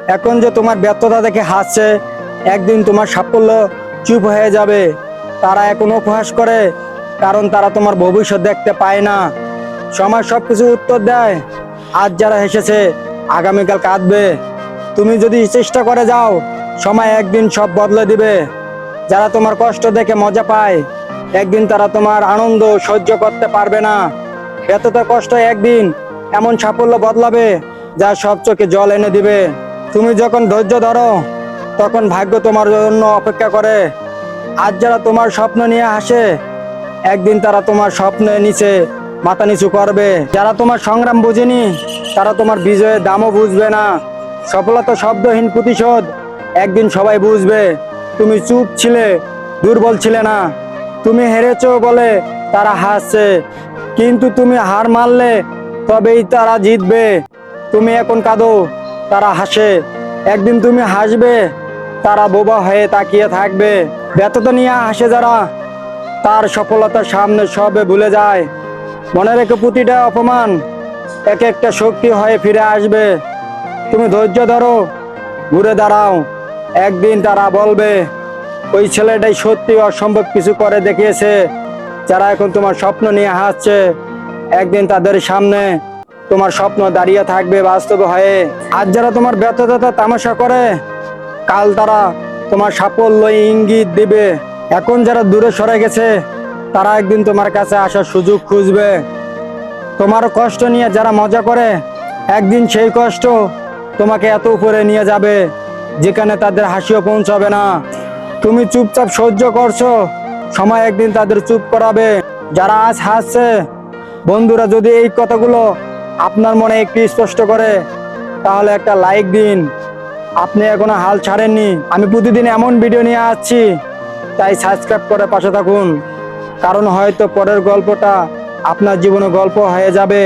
এখন যে তোমার ব্যর্থতা দেখে হাসছে, একদিন তোমার সাফল্য চুপ হয়ে যাবে। তারা এখন উপহাস করে, কারণ তারা তোমার ভবিষ্যৎ দেখতে পায় না। সময় সবকিছু উত্তর দেয়। আজ যারা হেসেছে, আগামীকাল কাঁদবে। তুমি যদি চেষ্টা করে যাও, সময় একদিন সব বদলে দিবে। যারা তোমার কষ্ট দেখে মজা পায়, একদিন তারা তোমার আনন্দ সহ্য করতে পারবে না। ব্যর্থতা কষ্ট একদিন এমন সাফল্য বদলাবে, যা সব চোখে জল এনে দিবে। তুমি যখন ধৈর্য ধরো, তখন ভাগ্য তোমার জন্য অপেক্ষা করে। আজ যারা তোমার স্বপ্ন নিয়ে হাসে, একদিন তারা তোমার স্বপ্নের নিচে মাথা নিচু করবে। যারা তোমার সংগ্রাম বোঝেনি, তারা তোমার বিজয়ের দামও বুঝবে না। সফলতা শব্দহীন প্রতিশোধ একদিন সবাই বুঝবে। তুমি চুপ ছিলে, দুর্বল ছিলে না। তুমি হেরেছো বলে তারা হাসছে, কিন্তু তুমি হার মানলে তবেই তারা জিতবে। তুমি এখন কাঁদো, তারা হাসে। একদিন তুমি হাসবে, তারা বোবা হয়ে তাকিয়ে থাকবে। ব্যর্থতা নিয়ে হাসে যারা, তার সফলতার সামনে সবে ভুলে যায়। মনে রেখে প্রতিটা অপমান এক একটা শক্তি হয়ে ফিরে আসবে। তুমি ধৈর্য ধরো, ঘুরে দাঁড়াও। একদিন তারা বলবে, ওই ছেলেটাই সত্যি অসম্ভব কিছু করে দেখিয়েছে। যারা এখন তোমার স্বপ্ন নিয়ে হাসছে, একদিন তাদের সামনে তোমার স্বপ্ন দাঁড়িয়ে থাকবে বাস্তব হয়ে। আজ যারা তোমার ব্যর্থতা তামাশা করে, কাল তারা তোমার সাফল্য ইঙ্গিত দিবে। এখন যারা দূরে সরে গেছে, তারা একদিন তোমার কাছে আসার সুযোগ খুঁজবে। তোমার কষ্ট নিয়ে যারা মজা করে, একদিন সেই কষ্ট তোমাকে এত উপরে নিয়ে যাবে, যেখানে তাদের হাসিও পৌঁছাবে না। তুমি চুপচাপ সহ্য করছো, সময় একদিন তাদের চুপ করাবে। যারা আজ হাসছে, বন্ধুরা, যদি এই কথাগুলো আপনার মনে একটু স্পষ্ট করে, তাহলে একটা লাইক দিন। আপনি এখনো হাল ছাড়েননি। আমি প্রতিদিন এমন ভিডিও নিয়ে আসছি, তাই সাবস্ক্রাইব করে পাশে থাকুন। কারণ হয়তো পরের গল্পটা আপনার জীবনে গল্প হয়ে যাবে।